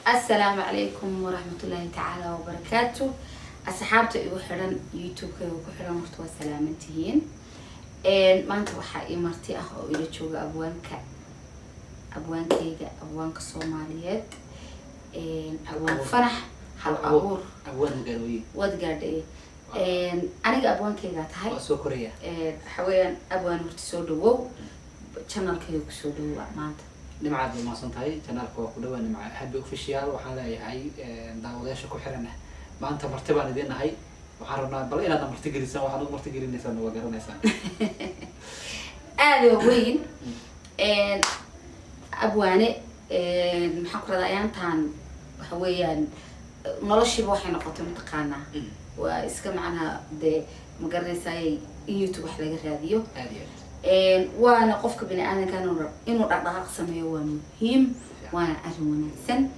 السلام عليكم ورحمة الله تعالى وبركاته. أصحابتي وحرن يوتيوب وحرن مرتوى سلامتين. ما أنت وحقي مرتي أخو إلى تشوف أبوانك الصوماليات. أبوان فرح حل أبور أبوان قروي ودقاردي. أنا أبوان كيجا تهاي سكرية حوالي أبوان مرتي سودو channel كيو سودو مات نمعاد ما صنتهاي channel كوكودو نمع حبي official وحنا هاي داوداش كحرنا ما أنت مرتبة لدينا هاي وحرنا بل إلى أن مرتجري سوا وحنا مرتجري نسان وجرنا نسان هذا وين أبواني محقرة أيام تان حوالي نلاشي بوحنا قطم تقانا وإسكم عنها ده مقرنساي يوتيوب حلقة راديو وأنا قفك بني أنا كانوا إنه رضاق سميه ومهم وأنا أجمعنا سن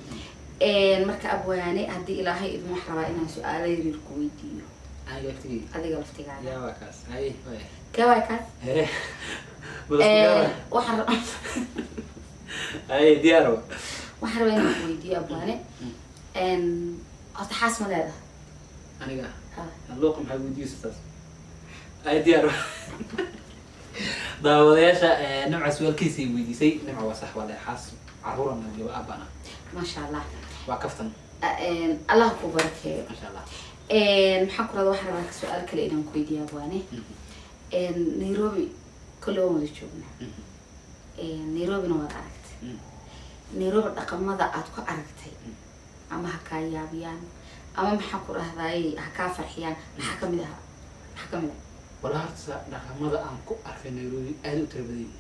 مركب أبواني هدي إلهي إذا محرمة إنها سؤال يريد كويديو أنا قلتي هذه قلتي على يا واكاس هاي كواكاس وحر هاي ديارو وحرمين كويديو أبواني أتحس من هذا أنا قا اللوقم حيودي يستاذ هاي ديارو داودياشا نوع سؤال كيسي ويديسي نوع وصح ولا حاس عرورا من اللي أبانا ما شاء الله وقفتن الله كبرك ما شاء الله محقرة واحد راك سؤال كل إنهم كويدي أبواني نيروبي كل يوم نشوفنا نيروبي نوع عرفت نيروبي رقم ماذا أتوقع عرفتي أما حكاية بيان أما محقرة هذاي حكا فرحيان حكم ده ولا هرتسا رقمada aan ku arkay Nairobi aad u tirabadii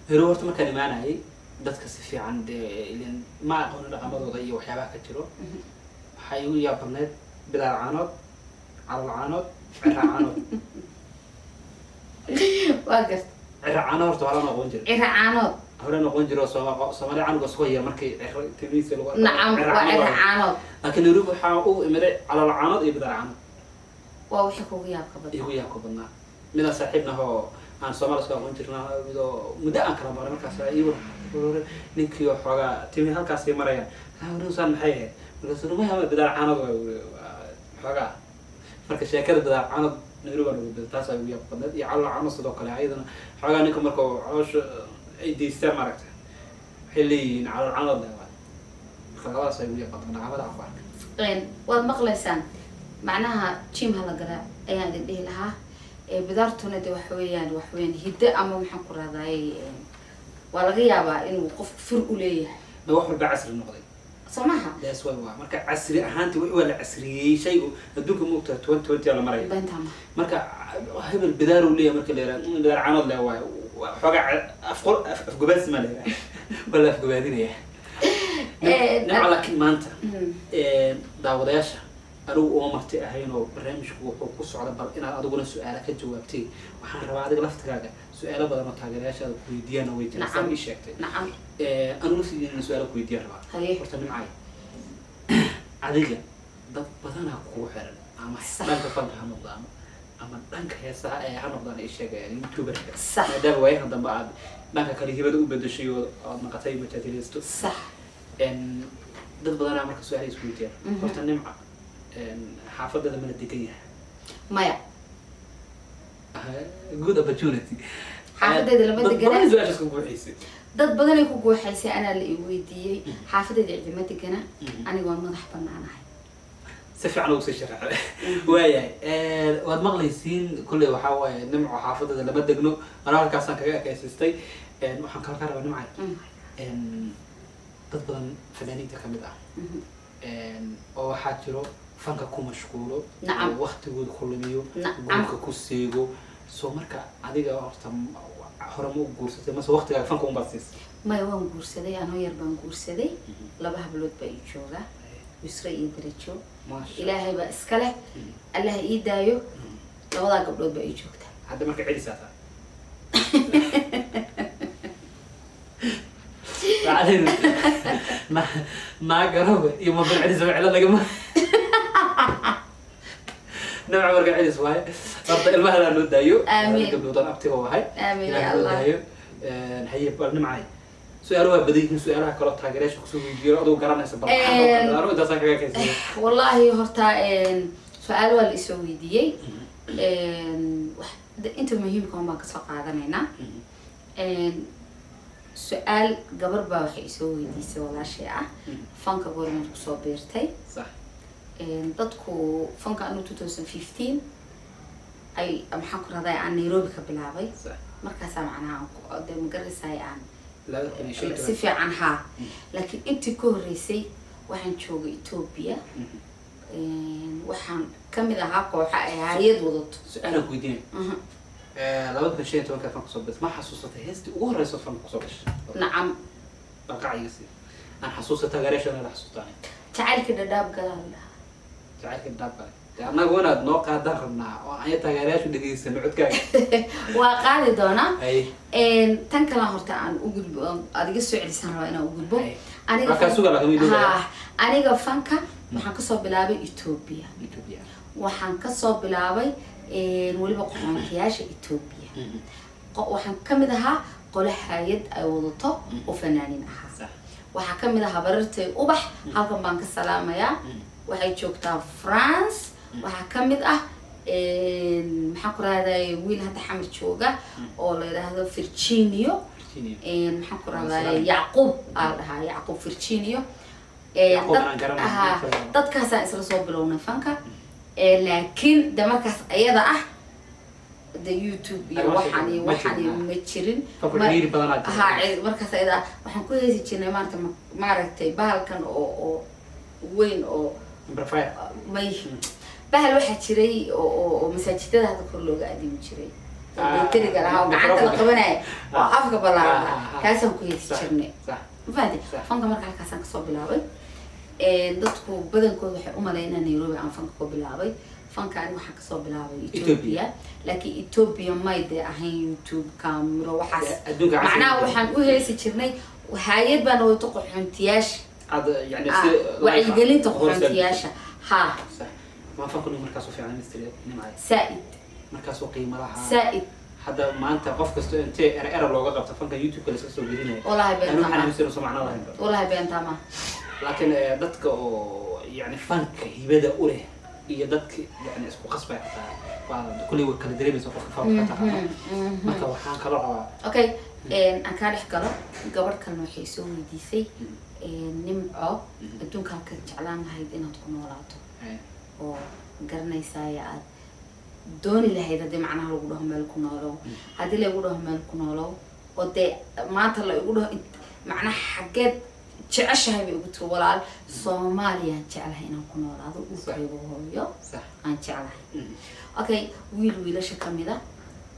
Nairobi horta markaan imaanayay dadka si fiican ileen ma aqoon dhaqamadooda iyo waxyaabaha ka jiro waxay u yaabneed bidaar caanood calal caanood cira caanood واقف cira caanood horta wala noqon jiro عرا عانود hore noqon jiro Soomaali caanood soo yar markay timiisa lagu نعم وعرا عانود laakiin Nairobi waxa uu imaaday calal caanood iyo bidaar caanood وحكوا وياك بدنا igu yaa ku badnaa mid saaxiibna oo aan Soomaaliska aqoon jirnaa muddo aan kala maray markaas iyo ninkii xogaa timi halkaas ay marayaan hawruusan maxay markaas rumaha ma bidaar caanad xogaa marka sheekada bidaar caanad Nairobi oo taas ay ugu badnaa iyo cala caanad sidoo kale ayadana xogaa ninka markuu coosh ay diistaan maragta waxay leeyihiin cala caanad marka labadaas ay ugu badnaa dhaqamada Afrika والمقلسان معناها تشيم هلا قرا أيام ذي لها بدارتنا ده وحويان هدا أما محقر هذاي ولا غيابا إنه وقف فرق ليه بوحول بعصر النقدي سمعها لا سوى مركا عصري أهانتي ولا عصري شيء بدوك موقتها 20 على مرة بنتها مركا هبل بدار وليه مركا اللي بدار عانض له وحاجة أفقباس ما له ولا أفقبادين إيه نعم لكن ما أنت داودياشة أروح ومرتي أهينو برنامج وقص على بال إن أدوغنا سؤالك جوابتي وحنا ربع هذا لفت كذا سؤال بدل ما تاجرياش هذا كويديانا ويتي نعم إيش شكتي نعم أنا نفسي إن سؤال كويديا ربع هذه قلت معي عادية ده بدنا كوحر أما دانك فانك هنقدام أما دانك هي ساعة هنقدام إيش يعني يوتيوبر صح ده هو هذا بعد دانك كله بدو بدو شيء ما قتاي بتجلستو صح إن ده بدنا عمرك سؤال كويديا قلت معي حافظة من الدقيقة مايا good opportunity حافظة لما دقنا زواج اسمه بوحيسي dad badan ay ku gooxaysay ana la i weydiiyay xaafadada ciidamada أنا waan madax banaanahay si fiican ugu sii sharaxay waayahay waad maqlaysiin kulli waxa waaye nimco xaafadada lama degno ana halkaasaan kaga ekeysistay waxaan ka rabaa nimcay dad badan fanaaniinta kamid ah oo waxaa jiro fanka ku mashquulo waqtigooda kulmiyo guurka ku seego soo marka adiga horta hore ma guursatay mas waqtiga fanka u barsiis ma waan guursaday anoo yar baan guursaday laba hablood baa ii jooga Yusra iyo Darajo ilaahay baa iska leh Allah ii daayo labada gabdhood baa ii joogta hadda marka celisaata بعدين ما قرب يوم بالعرس وعلا لقمه نوع ورقة عرس واي ربط المهلة نودايو آمين قبل وطن أبتي هو هاي آمين يا الله نحيي بالنا معي سؤالها بديهي سؤالها كلا تاجريش وكسو يجير أدو قرنا سبب أنا إذا سانك كذي والله هرتا سؤال ولا يسوي دي أنتم مهم كمان ما كسر قاعدنا سؤال قبل بروح يسوي دي سوى شيء فانك قول من صوبيرتي صح dadku fanka anu 2015 ay maxaan ku raday aan Nairobi ka bilaabay markaas macnaha de magarisay aan si fiican ha laakiin intii ka horeysay waxaan joogay Ethiopia waxaan kamid ahaa kooxa ay hay'ad wadato su'aal ku weydiin labada shay tobanka fanka soo bas ma xasuusatay heesti ugu horeyso fanka soo bash nacam baqaysi aan xasuusatay gareeshana la xasuustaan jacaylka dhadhaab galaal jacaylka dhadhaab أنا قلنا نوقع دخلنا وأنا تغيرش ودقيس نعود كاي. وقاعد دونا. تنكلا هرتا عن وجود أديك السؤال سنة أنا وجود بو. أنا كسوق على كمية. ها أنا قفنكا وحنكسر بلابي إثيوبيا. إثيوبيا. وحنكسر بلابي نقول بقى حنكياش إثيوبيا. وحنكمدها قل حيد أيوضته وفنانين أحس. وحكمدها بررت وبح هاكم بانك السلامة يا. waxay joogtaa France waxa kamid ah maxaa ku raadayay wiil hadda xamar jooga oo la yiraahdo Virginio maxaa ku raadayay Yaqub Yaqub Virginio dadkaas aan isla soo bilownay fanka laakiin markaas ayada ah the YouTube iyo waxaan ma jirin markaas ayada waxaan ku heesi jirnay maaragtay bahalkan oo weyn oo may bahal waxa jiray oo masaajidada hadda kor looga adeemi jiray batteriga lahaa gacanta la qabanay oo afka balaaran kaasaan ku heesi jirnay faadi fanka marka halkaasaan ka soo bilaabay dadku badankooda waxay u maleynayaan Nairobi aan fanka ku bilaabay fanka ani waxaan ka soo bilaabay Ethiopia laakiin Ethiopia may de ahayn YouTube camera waxaas macnaha waxaan u heesi jirnay hay'ad baan oo qoxoontiyaasha هذا يعني وعيقلين تقرنتياشا ها صح ما فكرني مركز في عالم استريت معي سائد مركز قيمة لها سائد هذا ما أنت قف أنت أنا لو قفت فنك يوتيوب كل سكسو جدينه والله بين تمام أنا مسير سمعنا الله والله بين تمام لكن دتك يعني فنك يبدأ أوله هي دتك يعني اسمه قصبة كل يوم كل دريم يسوق فوق ما توحان كلام أوكي أنا كان حكلا قبل كانوا يحسون ديسي nimco adduunka halka jeclaan lahayd inaad ku noolaato oo garanaysaa aad dooni lahayd haddii macnaha lagu dhaho meel ku noolow haddii lagu dhaho meel ku noolow oo dee maanta la igu dhaho macnaha xaggeed jeceshahay bay igu tiri walaal Soomaaliya jecelahay inaan ku noolaado u kaybo hooyo aan jecelahay okay wiilasha kamid ah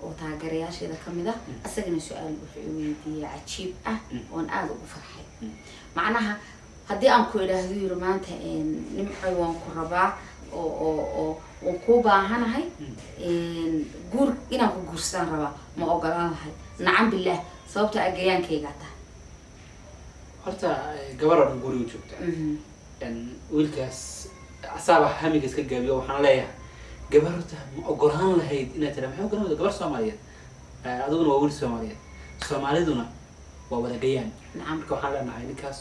oo taageerayaasheeda kamid ah asagana su'aal wuxuu weydiiyay cajiib ah oo aan aad ugu farxay macnaha haddii aan ku idhaahdo yiri maanta nimco waan ku rabaa oo ku baahanahay guur inaan ku guursan rabaa ma ogolaan lahay nacam billah sababta agayaankayga tahay horta gabar oo guri u joogta wiilkaas asaaba hamiga iska gaabiyo waxaan leeyahay gabarta ma ogolaan lahayd inaad tira maxay ogolaan gabar Soomaaliyeed adiguna waa wiil Soomaaliyeed Soomaaliduna waa wada gayaan nacam ka waxaan leenahay ninkaas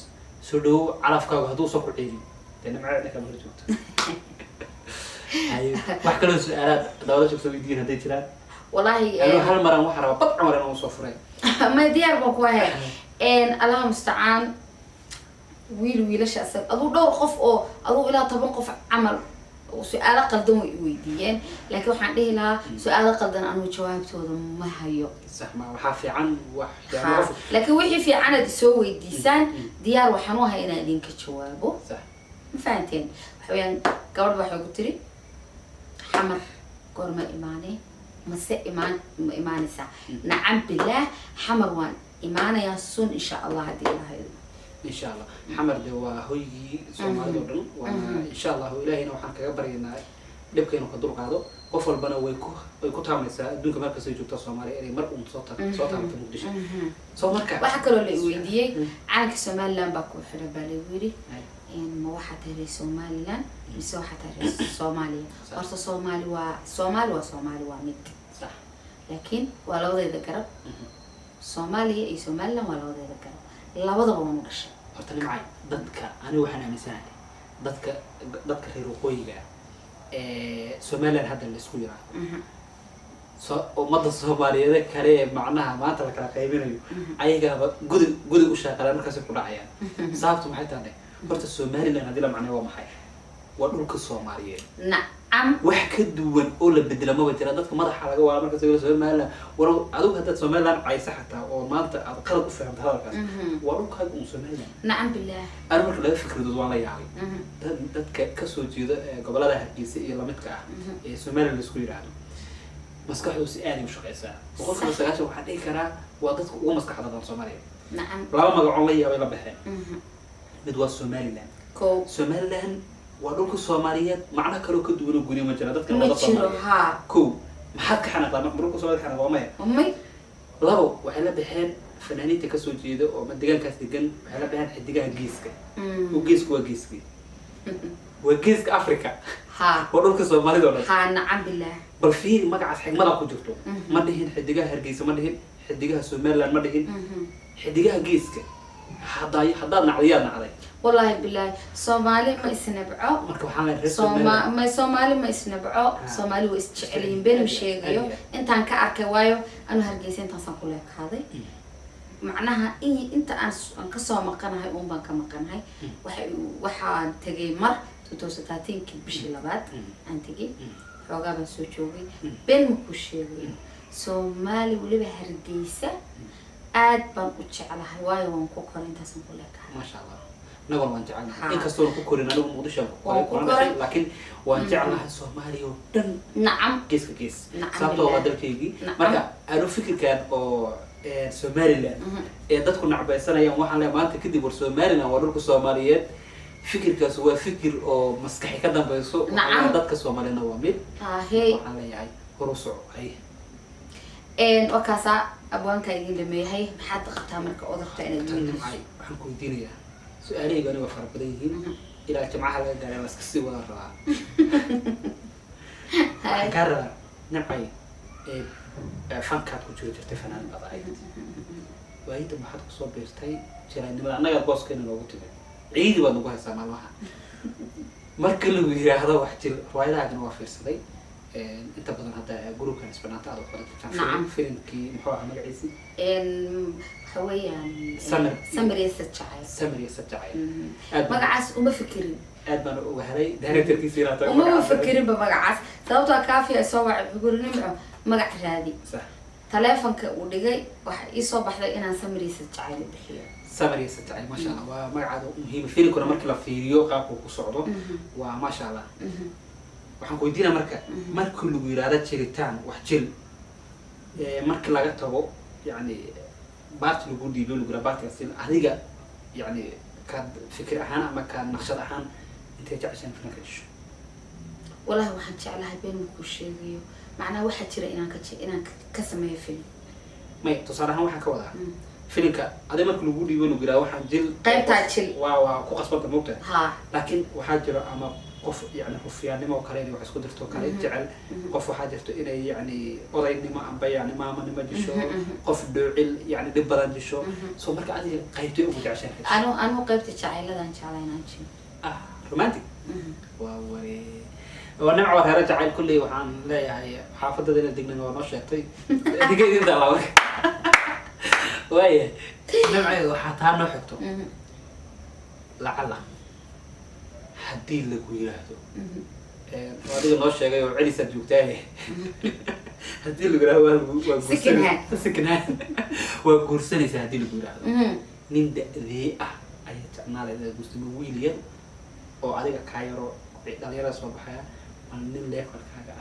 soo dhow calafkaaga haduu soo ku ceelin nimco ninka ma joogto ay wax kale su'aalaad dawladda joogto weydiin haday jiraan wallahi hal maran waxa raba bad cumar inuu soo furay ma diyaar baan ku ahay Allah musta'an wiilasha asal aduu dhowr qof oo aduu ilaa 10 qof camal su'aalo qaldan way weydiiyeen laakiin waxaan dhihi lahaa su'aalo qaldan anu jawaabtooda ma hayo صح ما وحافي عن واحد لكن وحي في عنا تسوي ديسان ديار وحنوها هنا لينك جوابه صح فهمتين حويان قبل واحد قلت لي حمر قرمه ايماني مسا ايماني سا نعم بالله حمر وان ايماني يا سن ان شاء الله هدي الله ان شاء الله حمر ده وهوي سومالي ودن وانا ان شاء الله الهينا waxaan kaga baryaynaa dhibkeenu ka dulqaado qof walbana way ku taamaysaa adduunka marka soo joogto Soomaaliya inay mar soo taamto Muqdisho soo marka waxa kale oo la weydiiyay calanka Soomaaliland baa ku xiran baa la weydiiyay ma waxa tahay Soomaaliland mise waxa tahay Soomaaliya horta Soomaali waa mid laakiin waa labadeeda garab Soomaaliya iyo Somaliland waa labadeeda garab labadaba waan u dhashay horta nimcay dadka aniga waxaan aaminsanahay dadka reer waqooyiga Somaliland hadda la isku yiraahdo ummadda Soomaaliyeed kale macnaha maanta la kala qaybinayo ayagaba gudi u shaqeeya markaas ku dhacayaan sababtu maxay tahay horta Somaliland hadii la macnaheeyo waa maxay waa dhulka Soomaaliyeed nacam wax ka duwan oo la bedela ma jira dadka madaxa laga waa markaas la Somaliland war adigu hadda Somaliland ay saxta oo maanta aad qalad u fahamta hadalkaas waa dhulka Somaliland nacam billah أنا مرة لا فكرة دوان لا يعني ده كسر جيدا قبل هذا الجنسية لما تكع سومالي السكوير عنه مسكح وسأني مش قيسا وقلت له سجاش وحد إيه كرا وضد ومسكح هذا الصومالي نعم لا ما قعوا لي ولا بحين بدو الصومالي لان كو صومالي لان ودولك الصوماليات معنا كلو كدولو جوني مجرد ما تشيلو ها كو ما حد كحنا طبعا مبروك صومالي كحنا وما أمي لا وحلا بحين فنانيتي كسو جيدا ومدقان كاس دقان وحلا بحين حدقان جيسك وجيسك وجيسك وجيسك أفريقيا ها ودولك الصومالي دولة ها نعم بالله بل في مقعد حق ملا كجرتو ما دهين حدقان هرجيس ما دهين حدقان سومالي ما دهين حدقان جيسك حضار نعريات نعري والله بالله صومالي ما يسنبعو مركب حامل ما صومالي ما يسنبعو صومالي ويستشعلين بين مشيغيو انت عن كأركي وايو أنا هرجيسين تصنقوا لك هذا معناها إيه أنت أن كسر مكانها هاي أم بنك مكانها واحد تجي مر 2030 كبشي لبعض أنت تجي حوجا بسوتشوي بين مكوشيوي سومالي ولي بهرجيسة آد بنقطش على هواي وانكوكر أنت سنقول لك ما شاء الله نقول وانجعلنا إن كسر كوكورنا لو مودش لكن وانجعلنا سومالي ودن نعم كيس سبتو غدر كيجي مركا أنا فكر كان أو Somaliland dadku nacbaysanayaan waxaan leeyahay maanta kadib war Somaliland waa dhulka Soomaaliyeed fikirkaas waa fikir oo maskaxi ka dambayso dadka Soomaaliyeed waa mid waxaan leeyahay horusoc ay wakaasa abwaanka idin dhameeyay maxaad qabtaa marka odorta inaad diinayso waxaan ku diinayaa su'aaleyga aniga fara badan yihiin ilaa jamcaha laga gaaray la iska sii wada rabaa waxaan ka rabaa nacay fankaad ku jiro jirtay fanaan baday waayida maxaad ku soo beertay jiraanimada annaga booskeena loogu timid ciidi baad nagu haysaa maalmaha marka lagu yiraahdo wax jir riwaayadahan waa fiirsaday inta badan hadda gruubkan isbanaanta aad u qortay filimkii muxuu ahaa magaciisa hawayaan samir yasajay magacaas uma fikirin aad baan uga helay directorkiisa ilaata uma fikirin ba magacaas sababtoo kaafiya soo wacay gurigii magac raadi صح تلفونك ودقي واحد يصوب واحدة إنا سمري ستعيل بحية سمري ستعيل ما شاء الله وما عاد مهم فيني كنا مركلا فيديو قابو كصعدو وما شاء الله وحنقول دينا مركل ويرادات شريتان وحجل مركلا قتبو يعني بارت لقول دي بيقولوا جرابات يصير هذيك يعني كان فكرة أحيانا ما كان نقشة أحيانا أنت تعيشين في نكش والله واحد شعلها بين مكوشيو معناه واحد ترى إنا كسمة فيلم ما تصارحها واحد كوضع فيلم هذا ما كل وجودي يقولوا جرا واحد جل قيم تاجل كو قصبت الموتى لكن واحد جرا أما قف يعني ما وكريني وحس قدرته كريم جعل قف واحد يفتو إنه يعني قريني ما أم يعني ما ما جشوا قف دوعل يعني دبران جشوا سو مرك عادي قيمته يوجد عشان أنا قيمت الشعيلة ده إن شاء الله ينشي رومانتيك ونوع وهذا جعل كله وحن لا يعني حافظة ذي الدقن ونشأتي دقيقة إذا الله وياه نوع وحتى نحكته لعل حدي اللي قويته وهذا النشأة جاي وعلي سجوك تاني حدي اللي قوله سكنها وقرصني سهدي اللي قوله من ذي أي تعمل هذا المسلم ويليام أو عليك كايرو دليل صوب حياة من ليفر كذا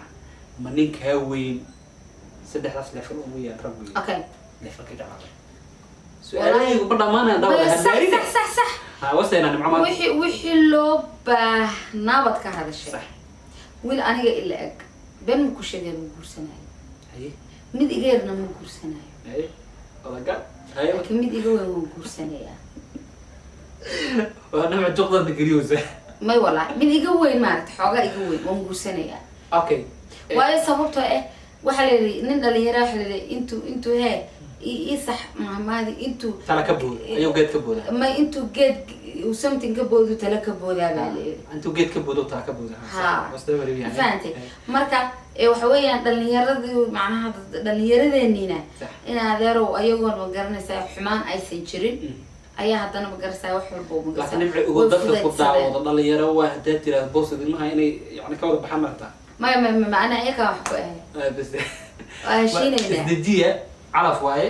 من كهوين سدح راس ليفر ويا ربي أوكي ليفر كذا سؤالي يقول ما أنا دور صح ها وصلنا نعم وحي لو نابت كهذا الشيء صح ويل أنا إلا أك بين مكوشة غير مكورسنا أيه ميد غيرنا مكورسنا أيه والله قال أيه لكن ميد غير مكورسنا وأنا معجقة دقيوزة ما والله من يقوي مارت حاجة يقوي ومقصنية. أوكي. وأي سببته إيه وحلي نن اللي يراح لي أنتو هاي صح مهمادي انتو تلا كبود ايو جيت كبود ما انتو جيت وسمتين كبود تلا كبود بالي انتو جيت كبود وتلا كبود ها بس ده بريء يعني فهمتي marka waxa weeyaan dhalinyaradu macnaha dhalinyaradeenina in adeero ayagoon ma garanaysaa xumaan aysan jirin ayaa haddana ma garanaysaa wax walba ma laakiin nimci ugu dadka ku daawada dhalinyaro waa hadaa tiraad boos ilmaha inay yani ka wada baxaan marta ما انا ايaka wax ku ahay بس هاشينينا isdejiya calaf waaye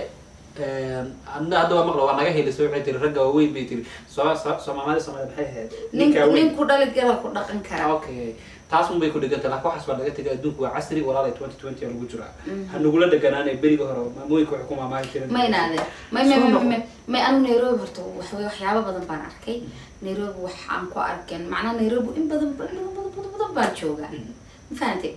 anna hadda waa maqla waa naga helisay waxay tiri ragga waaweyn bay tiri Soomaalida maxay ahayd ninku dhali kara ku dhaqan kara okay taas un bay ku dhigantay laakiin waxaas waa laga tagay adduunku waa casri walaalay 2020 lagu jiraa ha nagula dhaganaanay beriga hore maamooyinka waxay ku maamaahi jireen ma inaade ma anu Nairobi horta waxyaabo badan baan arkay Nairobi waxaan ku arkeen macna Nairobi in badan baan joogaa ma fahantay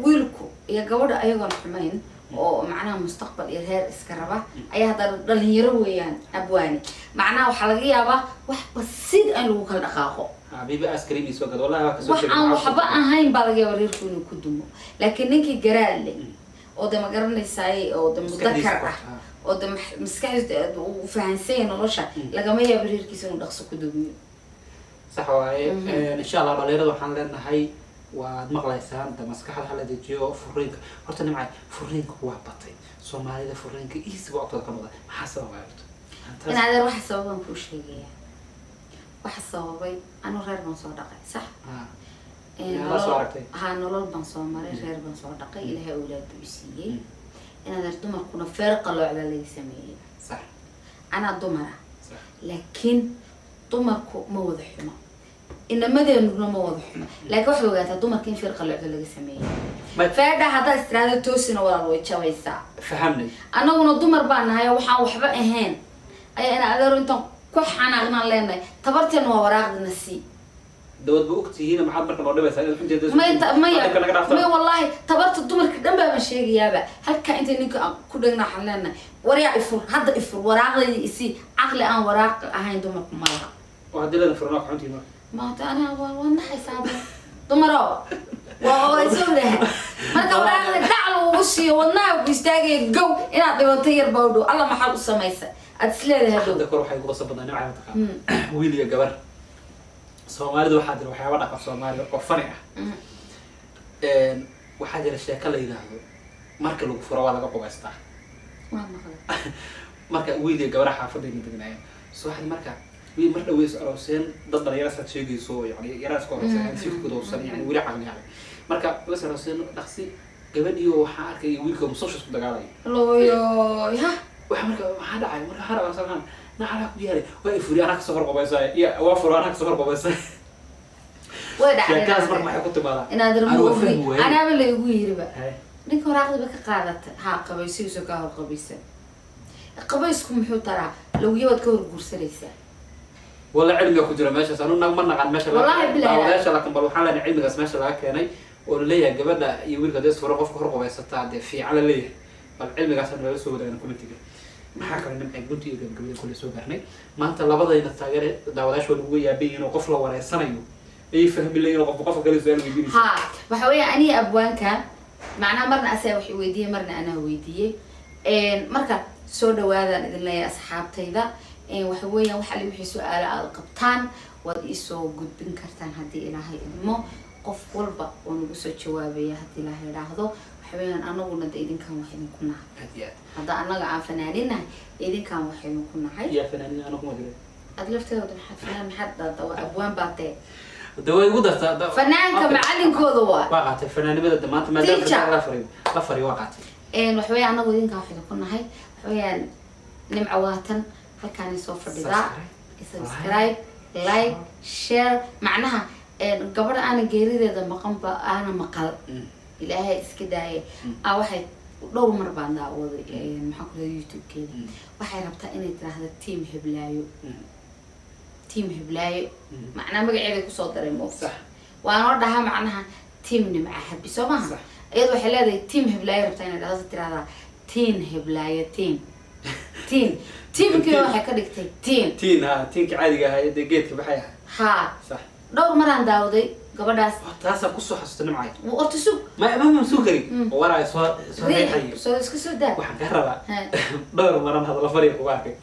wiilku iyo gabadha ayagoon xumayn oo macnaha mustaqbal iyo heer iska raba ayaa hadda dhalinyaro weeyaan abwaani macnaha waxa laga yaabaa wax basiid aan lagu kala dhaqaaqo habibi askari soo gad wallahi waa ka soo waxaan waxba ahayn baa laga yaabaa reerku inuu ku dumo laakiin ninkii garaad leh oo de ma garanaysaay oo de mudakar ah oo de maskaxdiisa uu fahansan yahay nolosha lagama yaabo reerkiisa inuu dhaqso ku dumiyo sax waaye insha Allah dhalinyarada waxaan leenahay waad maqlaysaan da maskaxda hala dejiyo furiinka horta nimcay furiinka waa batay Soomaalida furiinka iisiga waqtiga ka noqday maxaa sababay in adeer wax sababan ku sheegaya wax sababay anu reer baan soo dhaqay sax nolol baan soo maray reer baan soo dhaqay ilaahay awlaad buu siiyay in adeer dumarkuna feer qalocda laga sameeyay sax ana dumara laakiin dumarku ma wada xumo inamadeenuna ma wada xumo laakiin waxa ogaataa dumarka in feer qalocda laga sameeyay feedha hadda istiraada toosina walaal way jabaysaa fahamnay anaguna dumar baan nahay waxaan waxba ahayn ayaa in adeer inta ku xanaaqnaan leenahay tabarteen waa waraaqdina si dawad buu ogtihiina maxaad marka loo dhibaysaa in xunteeda ma wallahi tabarta dumarka dhan baa ma sheegayaaba halka inta ninka ku dhagna xan leenahay wariya ifur hadda ifur waraaqdayda isi aqli aan waraaq ahayn dumarku ma laha waa dilada furna xuntii marka ما أنا والله حسابي دمروا وهو يسوله مركب وراء دعوا وشي والله بيستاجي جو إن أعطيه طير بودو الله ما حد السمايسة أتسلل هذا ذكر روحي يقول صبنا نوعا ما ويلي يا جبر Soomaalidu waxa jira waxyaabo dhaqan Soomaali oo fani ah waxa jira sheeko la yiraahdo marka lagu furo waa laga qobaystaa marka wiilka gabar xaafadayna deganayeen soo xad marka wiil mar dhaweys arooseen dad dhalinyaro saad sheegayso yani yaraas ka hooseen si ku doorsan yani wili caqli ah marka was arooseen dhaqsi gabadhiyo waxa arkay wiilka musasho isku dagaalay looyo ya waxa marka waxa dhacay marka hara wasalan naxala ku yahay way furi anaka soo horqobaysay ya waa furo anaka soo horqobaysay way dhacay kaas marka waxa ku timaada inaad rumo ana bal igu yiriba ninka waraaqda ka qaadata ha qabaysiiso ka horqobaysan qabaysku muxuu taraa law yawad ka horguursanaysa wala cilmiga ku jira meesha sanu nag ma naqan meesha wallahi billahi meesha laakiin bal waxaan leenahay cilmigaas meesha laga keenay oo leeyahay gabadha iyo wiilka dees furo qofka horqobaysataa de fiican leeyahay bal cilmigaas aan la soo wadaagnay committee maxaa kale nimcay gunti iyo gabadha kula soo gaarnay maanta labadayna taageere daawadayaashu ugu yaabeen inuu qof la wareysanayo ay fahmi leeyahay qof kale su'aal weydiinay ha waxa weeye ani abwaanka macna marna asay wax weydiiyay marna ana weydiiyay marka soo dhawaadaan idin leeyahay asxaabtayda waxa weeyaan waxa la wixii su'aalo aad qabtaan wad isoo gudbin kartaan hadii ilaahay idmo qof walba oo nagu soo jawaabaya hadii ilaahay raahdo waxa weeyaan anaguna idinkan wax idinku nahay hada anaga aan fanaanina idinkan wax idinku nahay ya fanaanina anagu ma diray adlafteedu maxaa fanaan maxaa abwaan baatay daway ugu dartaa fanaanka macalinkooda waa qaatay fanaanimada maanta maadaama la fari waa qaatay wax weeyaan anagu idinkan wax idinku nahay wax weeyaan nimca waatan halkaan soo fadhidaa subscribe like share macnaha gabadha aan geerideeda maqan ba aan maqal ilaahay iska daayay waxay dhowr mar baan daawaday maxaa ku leeyahay YouTube-keeda waxay rabtaa inay tiraahdo team heblaayo macnaha magaceeda ku soo daray mo sax waan dhahaa macnaha team nimca habi soo maaha iyadoo waxay leedahay team heblaayo rabtaa inay tiraahdo teen heblaayo team كيف واحد كده teen caadiga ah ee geedka baxay ha صح dhowr maraan daawaday gabadhaas taasa ku soo xasuusta nimcay orta sug ma suukari wala soo reexay soo iska soo daa waxaan ka rabaa dhowr maran hadal fariiq ku arkay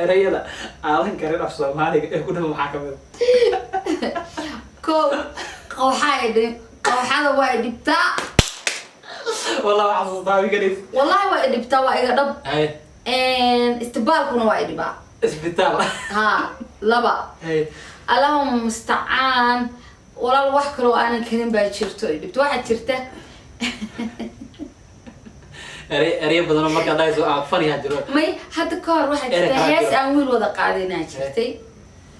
erayada aadan karin af Soomaaliga ee ku dhaw waxa kamid ko qowxada waa dhibtaa والله حصل طاوي قريب والله waa dhibtaa waa iga dhab هاي istibaalkuna waa dhibaa اسبيتال ها laba هاي اللهم مستعان walaal wax kale oo aanan karin baa jirto dhibto waxa jirta اري بدنا ما كان دايسو فريها جرو may hadda ka hor waxa jirta hees aan wiil wada qaadinaa jirtay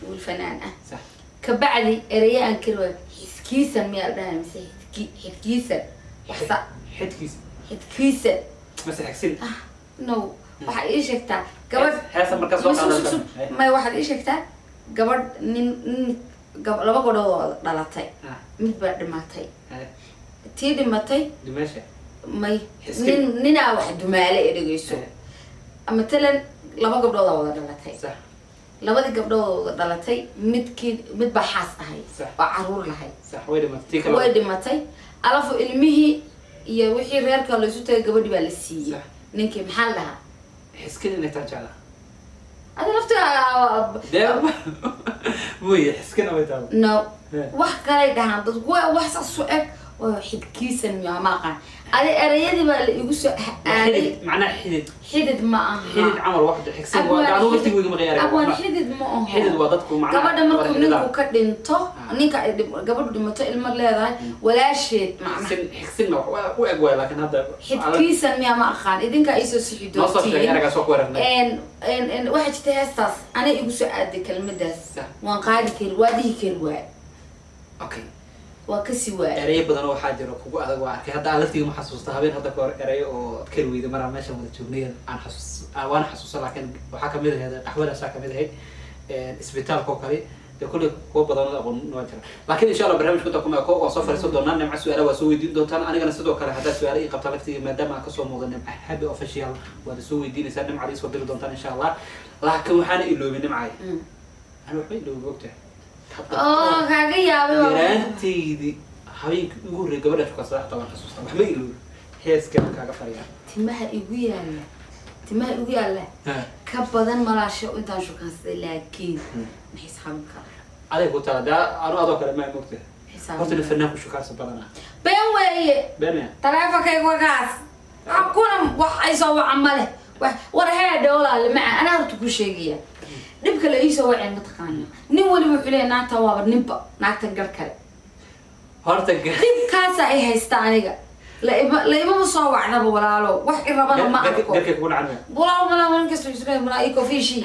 wiil fanaan ah صح ka bacdi eraya aan kiro xiskiisa meel dhahan mise xidkiisa waxsa xidkiisa مسح حسين no waxa ii sheegtaa gabadh heesa marka soo qaadayso may waxa ii sheegtaa gabadh nin laba gabdhood dhalatay mid baa dhimatay tii dhimatay dimasha may nina wax dumaale ee dhageyso ama talan laba gabdhood wada dhalatay صح labadii gabdhood wada dhalatay mid baa xaas ahay oo caruur lahay صح way dhimatay alafu ilmihii iyo wixii reerka la isu tagay gabadhi baa la siiyay ninkii maxaa lahaa حسكين انك ترجع هذا لفتها دائما وي حسكين ما يتعب no wax kale dhahan dad wax sasu'eg oo xidkiisan ma maqan erayadii baa la igu soo aaday macna xidid ma aha xidid amal wax xigsan waa gaano waqtigu ma qiyaaray abwan xidid ma aha xidid waa dadku macna gabadha markuu ninku ka dhinto ninka gabadhu dhimato ilmo leedahay walaasheed macna xigsan waa eg waa laakiin hadda xidkiisan ma aqaan idinka ay soo sixi doontiin en waxa jirta heestaas ana igu soo aaday kelmadaas waan qaadi kari waa dhihi kari waa okay waa ka sii waay eray badan oo waxa jiro kugu adag waa arkay hadda alaftiga ma xasuusta habeen hadda ka hor eray oo kal weeyda maraa meesha wada joognay aan xasuusta laakiin waxa kamid ah qaxwada saa kamid ah isbitaalka kale de kulli kuwa badan oo aqoon noo jira laakiin insha Allah barnaamijku ta kuma oo soo fariiso doonaan nimca su'aalaha waa soo weydiin doontaan anigana sidoo kale hadda su'aalo ii qabta laftiga maadaama ka soo muuqdo nimca habi official waa soo weydiinaysaa nimca isoo diri doontaan insha Allah laakiin waxaan iloobin nimca ana waxay iloobi ogtahay kaaga yaabay yaraanteydii habeenkii ugu horreeyay gabadha ka soo xataa xasuusta wax ma iloobi heeska kaaga fariyaa timaha igu yaala ka badan malaasho intaan shukaansaday laakiin ma xisaabin karo adigu taa adoo kale ma moogtay horta la fanaan ku shukaansa badana been weeye been taleefankayga wagaas akuna wax ay soo wacamale war heedha walaal ma ana horta ku sheegaya dhibka la iisoo wacay mataqaana nin wali wuxuu leeyahay naagta waa nimba naagta gar kale horta dhibkaas ay haysta aniga la ima soo wacdaba walaalo wax i rabana ma arko garkay ku dhacay walaalo walaalo kasto isoo ma ay kofishi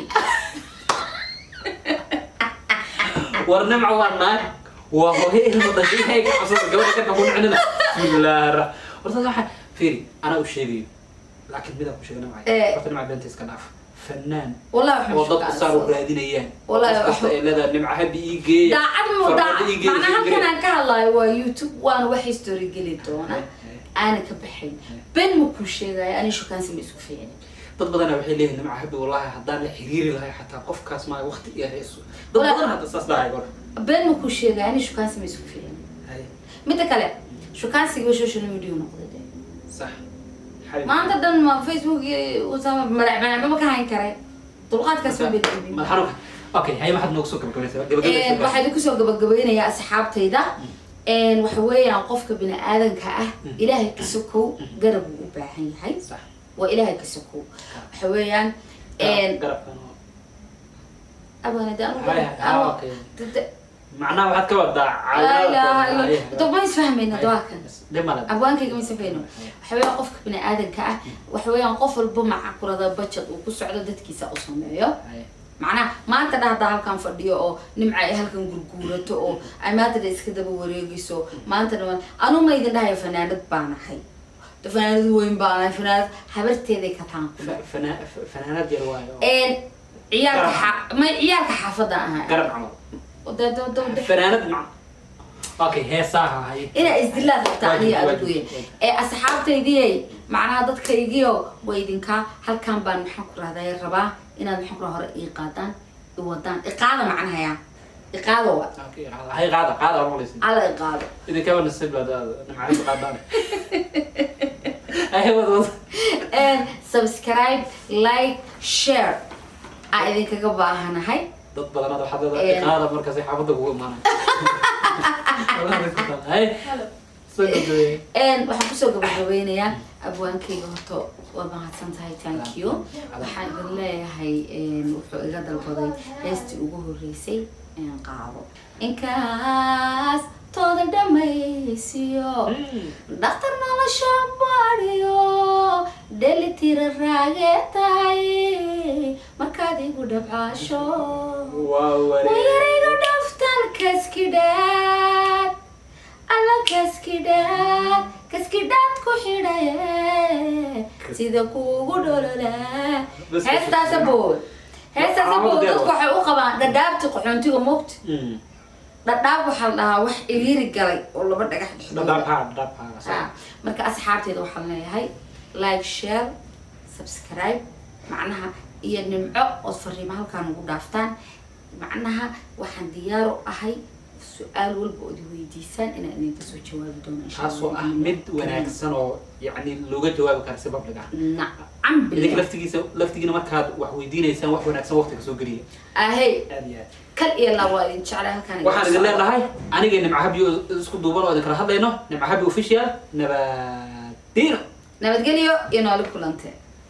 warnamca waa naag waa hooyo ilmo dhashay hay xasuus gabadha ka ku dhacnina bismillah horta waxa fiiri ana u sheegay laakiin mida ku sheegay namcay horta namcay beentis ka dhaaf فنان والله وضبط صاروا رادينيان والله إلا نمع هبي يجي داعد معناها كان كهلا ويوتيوب وأنا وحي ستوري قلت أنا أنا كبحين بين مكل شيء أنا شو كان سمي سوفياني ضد بدنا وحي ليه نمع هبي والله حضر لي حريري لها حتى قف كاس ما وقت يا ريسو ضد بدنا هذا الصاص ده يقول بين مكل شيء أنا شو كان سمي سوفياني هاي متى كلا شو كان سوي شو فيديو نقطة صح ما أنت دن ما فيسبوك وسام ما كان هينكره طلقات كسب بالدنيا ما حرك أوكي هاي ما حد نقصك قبل واحد يكسر قبل يا أصحاب تيدا إن وحوي عن قفك بين آذن كأه إلهي كسكو قرب وباحين هاي صح وإلهي كسكو حويان إن قرب أبغى نداء أوكي معناه واحد كوضع لا لا لا طب ما يسفهمين دواك لما أبوانك يقوم يسفهمينه حوي قفك بني آدم كأه وحوي قف البمع كرة بتشط وكسر على دتك كيسة أصلا يا معناه ما أنت ده كان فرديو أو نمعي هالكن جرجورته أو أي ما تدري كده بوريجيسو ما أنت أنا ما يدنا هاي فنانة بانا هاي فنانة وين بانا فنانة حبرت ذيك كتان فنانة جرواي إن عيالك ما عيالك حافظها قرب عمر فنانة مع اوكي هي صاحة هاي إلى إزدلال التعليق أدوية أصحابتي دي معناها ضد كيجيو ويدينكا هل كان بان محكور هذا الربا إن المحكور هراء إيقادان يودان إقامة معناها يعني iqaado wa هاي قاعدة مغلسة ala iqaado إذا كمان السبلة ده معرفة قاعدة أيوة and subscribe like share aa idinkaga baahanahay dad badan oo xadada qaada markaas ay xaafada ugu imaanay hay waxaan kusoo gabagabeynayaa abwaankayga horta waa mahadsan tahay thank you waxaan idin leeyahay wuxuu iga dalbaday heestii ugu horeysay qaado inkaas tooda dhamaysiyo dhakhtar nolosha baadhiyo dhelitira raagetahay markaad igu dhabcaasho wayarayga dhaftan kaskidhaad alla kaskidhaad ku xidhaye sida kuugu dholola heestaasa bood dadku waxay u qabaan dhadhaabti qaxoontiga moogta dhadhaab waxaa la dhahaa wax iliiri galay oo laba dhagax dhexdooda marka asxaabteeda waxaan leeyahay like share subscribe macnaha iyo nimco oo fariimo halkaan ugu dhaaftaan macnaha waxaan diyaar u ahay su'aal walba oo weydiisaan inaan idinka soo jawaabi doono insha Allah taasoo ah mid wanaagsan oo yani looga jawaabi karo si public ah nacam idinka laftigiina markaad wax weydiinaysaan wax wanaagsan waqtiga soo geliya ahey kal iyo laba idin jecel halkaan waxaan idin leenahay aniga nimco habiyo isku duuban oo idin kala hadlayno nimco habi official nabadgelyo iyo nooli kulante